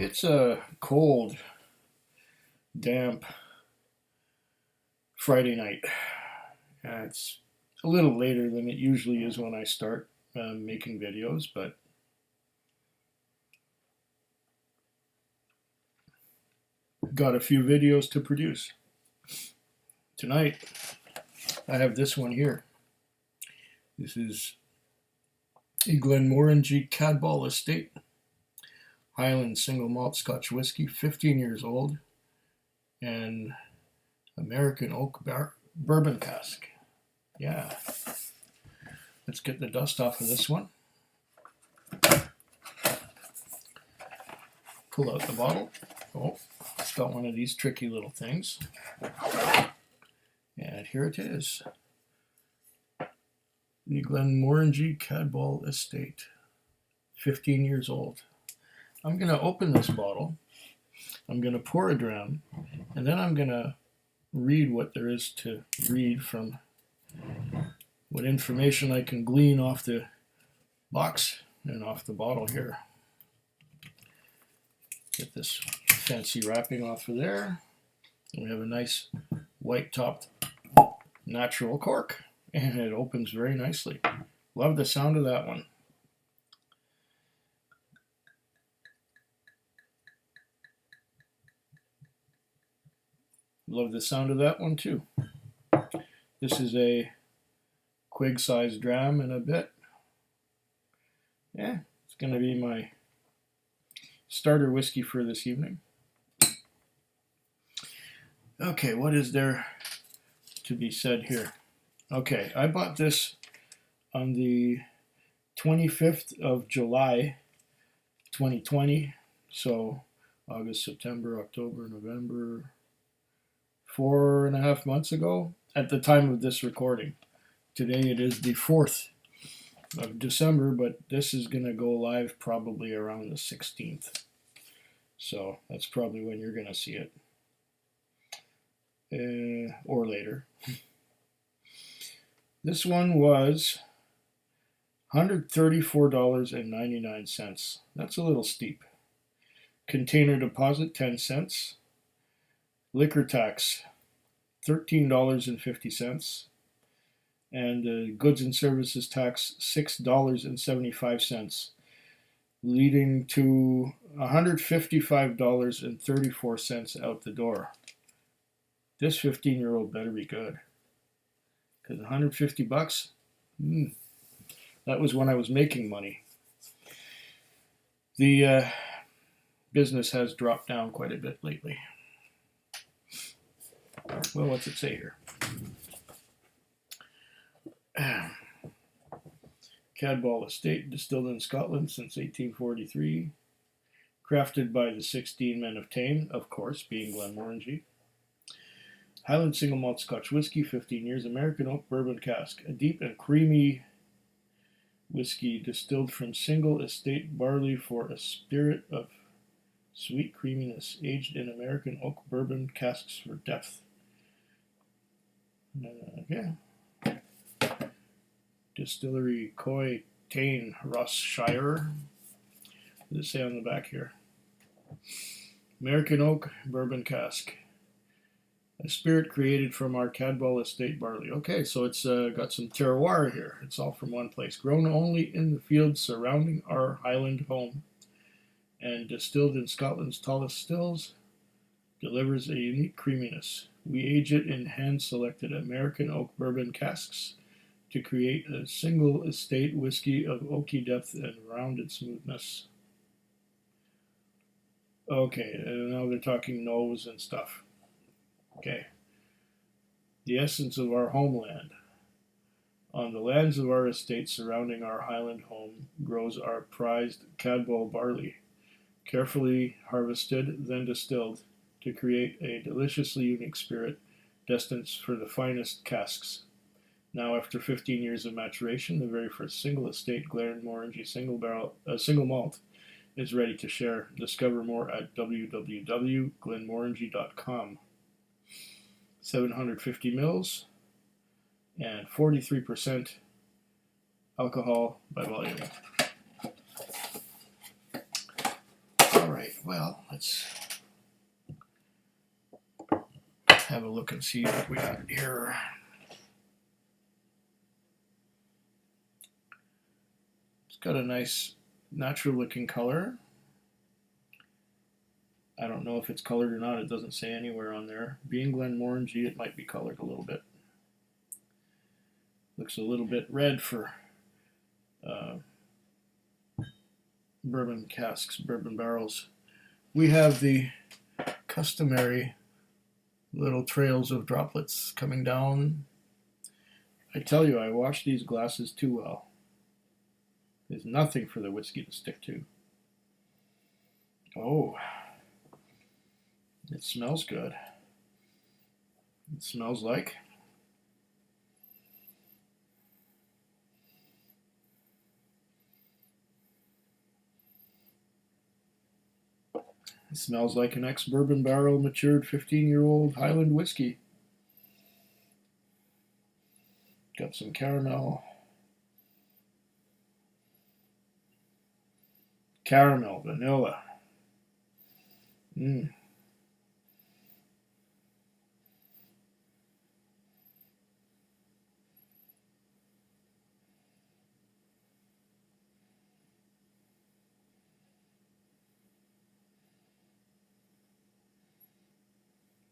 It's a cold, damp Friday night. It's a little later than it usually is when I start making videos, but got a few videos to produce. Tonight, I have this one here. This is a Glenmorangie Cadboll Estate Highland single malt Scotch whiskey, 15 years old, and American oak bourbon cask. Yeah. Let's get the dust off of this one. Pull out the bottle. Oh, it's got one of these tricky little things. And here it is. The Glenmorangie Cadboll Estate, 15 years old. I'm going to open this bottle. I'm going to pour a dram, and then I'm going to read what there is to read from what information I can glean off the box and off the bottle here. Get this fancy wrapping off of there. And we have a nice white topped natural cork, and it opens very nicely. Love the sound of that one. Love the sound of that one too. This is a quig size dram and a bit. Yeah, it's going to be my starter whiskey for this evening. Okay, what is there to be said here? Okay, I bought this on the 25th of July, 2020. So August, September, October, November, 4.5 months ago at the time of this recording. Today it is the 4th of December, but this is going to go live probably around the 16th. So that's probably when you're going to see it. Or later. This one was $134.99. That's a little steep. Container deposit, 10 cents. Liquor tax, $13.50. And goods and services tax, $6.75. Leading to $155.34 out the door. This 15-year-old better be good. Because $150, that was when I was making money. The business has dropped down quite a bit lately. Well, what's it say here? Cadboll Estate, distilled in Scotland since 1843. Crafted by the 16 Men of Tame, of course, being Glenmorangie. Highland single malt Scotch whiskey, 15 years, American oak bourbon cask. A deep and creamy whiskey distilled from single estate barley for a spirit of sweet creaminess, aged in American oak bourbon casks for depth. Yeah. Distillery Coy Tane Rossshire. What does it say on the back here? American oak bourbon cask. A spirit created from our Cadboll Estate barley. Okay, so it's got some terroir here. It's all from one place. Grown only in the fields surrounding our Highland home and distilled in Scotland's tallest stills, delivers a unique creaminess. We age it in hand-selected American oak bourbon casks to create a single estate whiskey of oaky depth and rounded smoothness. Okay, now they're talking nose and stuff. Okay. The essence of our homeland. On the lands of our estate surrounding our Highland home grows our prized Cadboll barley, carefully harvested, then distilled, to create a deliciously unique spirit destined for the finest casks. Now, after 15 years of maturation, the very first single estate Glenmorangie single malt is ready to share. Discover more at www.glenmorangie.com. 750 mils and 43% alcohol by volume. All right. Well, let's have a look and see what we got here. It's got a nice natural looking color. I don't know if it's colored or not. It doesn't say anywhere on there. Being Glenmorangie, it might be colored a little bit. Looks a little bit red for bourbon casks, bourbon barrels. We have the customary little trails of droplets coming down. I tell you, I wash these glasses too well. There's nothing for the whiskey to stick to. Oh, it smells good. It smells like an ex-bourbon barrel matured 15-year-old Highland whiskey. Got some caramel. Caramel, vanilla.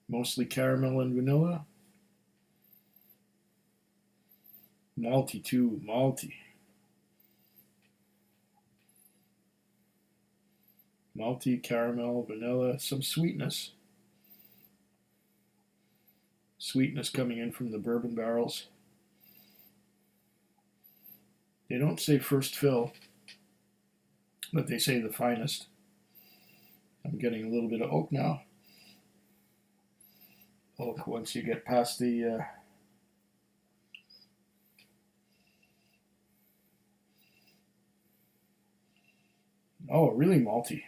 Mostly caramel and vanilla. Malty too, malty. Malty, caramel, vanilla, some sweetness. Sweetness coming in from the bourbon barrels. They don't say first fill, but they say the finest. I'm getting a little bit of oak now. Oak, once you get past the oh, really malty.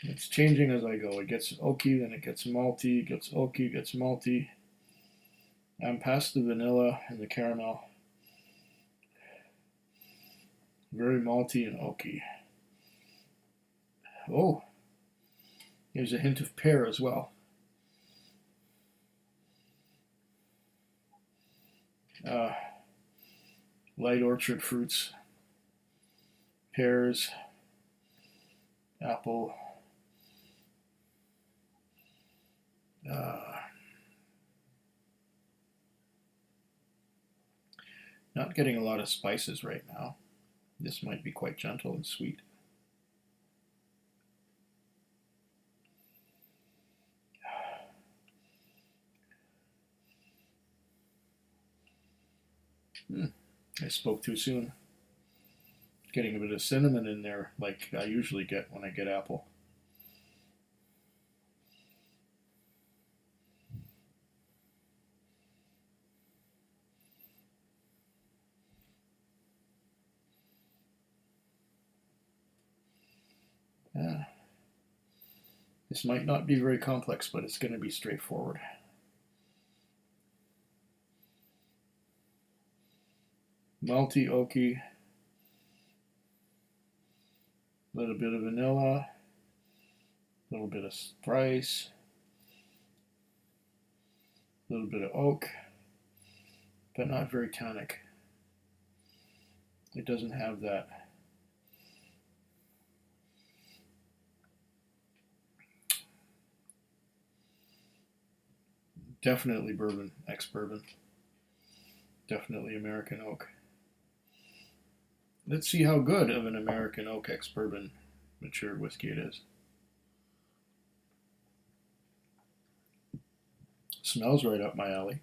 It's changing as I go. It gets oaky, then it gets malty, gets oaky, gets malty. I'm past the vanilla and the caramel. Very malty and oaky. Oh, there's a hint of pear as well. Light orchard fruits. Pears. Apple. Not getting a lot of spices right now. This might be quite gentle and sweet. I spoke too soon. Getting a bit of cinnamon in there like I usually get when I get apple. This might not be very complex, but it's going to be straightforward. Malty, oaky, a little bit of vanilla, a little bit of spice, a little bit of oak, but not very tannic. It doesn't have that. Definitely bourbon, ex-bourbon. Definitely American oak. Let's see how good of an American oak ex-bourbon matured whiskey it is. Smells right up my alley.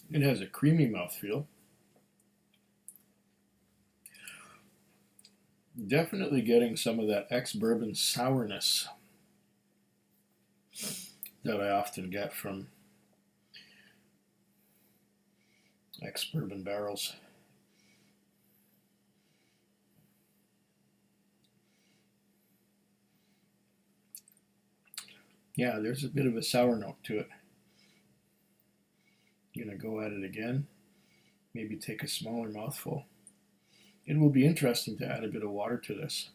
It has a creamy mouthfeel. Definitely getting some of that ex-bourbon sourness that I often get from ex-bourbon barrels. Yeah, there's a bit of a sour note to it. I'm going to go at it again. Maybe take a smaller mouthful. It will be interesting to add a bit of water to this.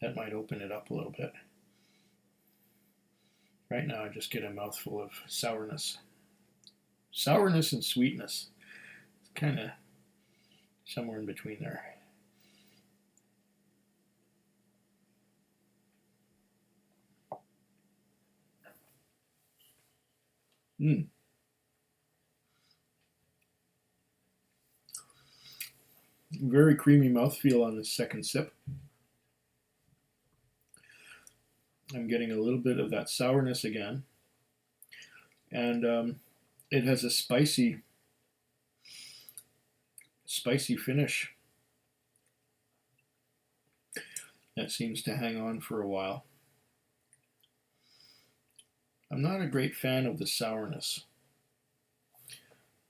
That might open it up a little bit. Right now I just get a mouthful of sourness. Sourness and sweetness. It's kind of somewhere in between there. Very creamy mouthfeel on this second sip. I'm getting a little bit of that sourness again. And it has a spicy finish that seems to hang on for a while. I'm not a great fan of the sourness.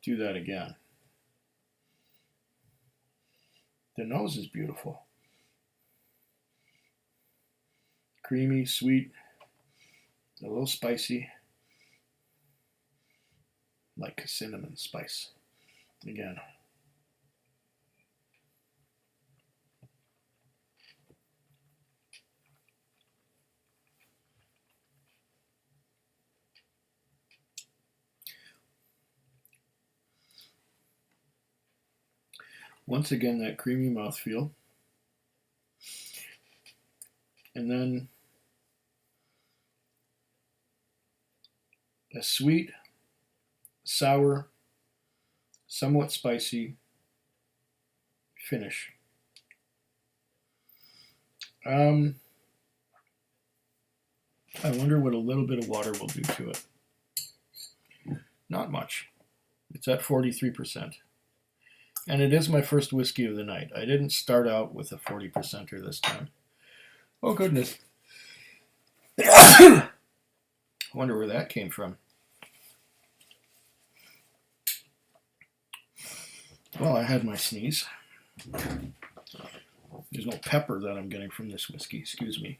Do that again. The nose is beautiful. Creamy, sweet, a little spicy, like a cinnamon spice. Again. Once again, that creamy mouthfeel. And then a sweet, sour, somewhat spicy finish. I wonder what a little bit of water will do to it. Not much. It's at 43%. And it is my first whiskey of the night. I didn't start out with a 40%er this time. Oh, goodness. I wonder where that came from. Well, I had my sneeze. There's no pepper that I'm getting from this whiskey. Excuse me.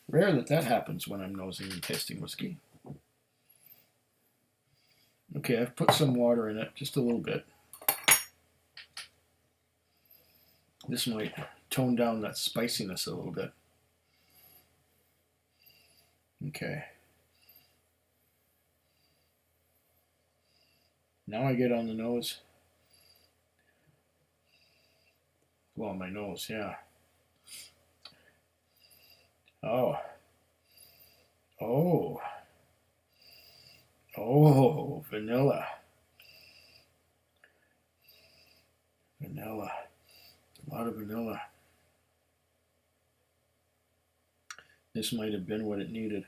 Rare that happens when I'm nosing and tasting whiskey. Okay, I've put some water in it, just a little bit. This might tone down that spiciness a little bit. Okay. Now I get on the nose. Well, my nose, yeah. Oh. Oh. Oh, vanilla. Vanilla. A lot of vanilla. This might have been what it needed.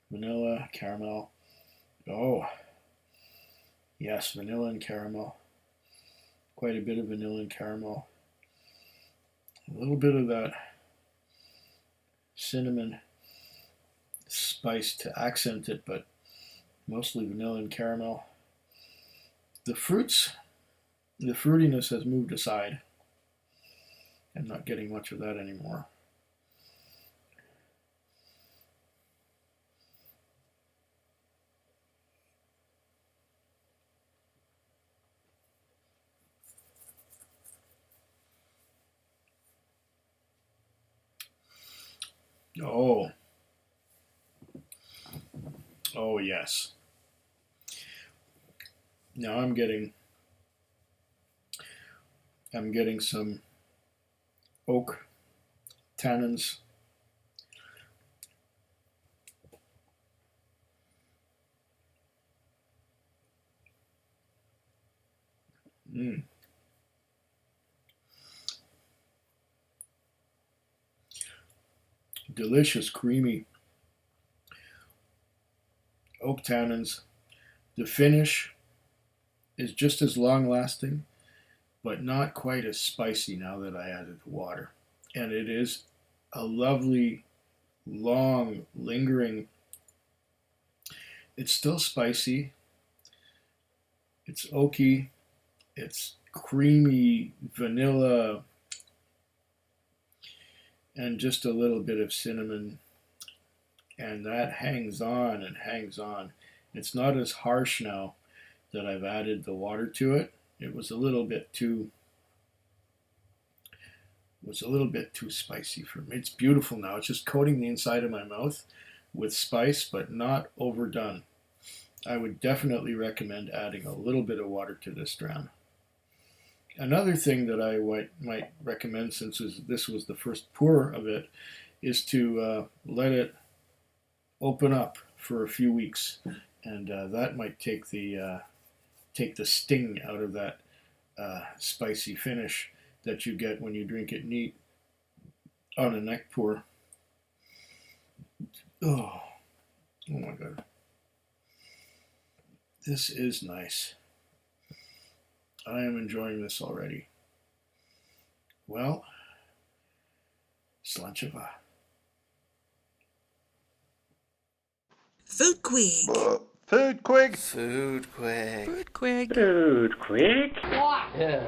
Vanilla, caramel. Oh. Yes, vanilla and caramel. Quite a bit of vanilla and caramel. A little bit of that cinnamon spice to accent it, but mostly vanilla and caramel. The fruitiness has moved aside. I'm not getting much of that anymore. Oh. Oh, yes. Now I'm getting some oak tannins. Delicious, creamy oak tannins. The finish is just as long lasting, but not quite as spicy now that I added the water. And it is a lovely, long, lingering. It's still spicy. It's oaky. It's creamy vanilla and just a little bit of cinnamon. And that hangs on and hangs on. It's not as harsh now that I've added the water to it. It was a little bit too spicy for me. It's beautiful now. It's just coating the inside of my mouth with spice, but not overdone. I would definitely recommend adding a little bit of water to this dram. Another thing that I might recommend, since this was the first pour of it, is to let it open up for a few weeks, and that might take the sting out of that spicy finish that you get when you drink it neat on a neck pour. Oh my God. This is nice. I am enjoying this already. Well, slancheva. Food Quig. Food Quig. Food Quig. Food Quig. Food Quig. Yeah.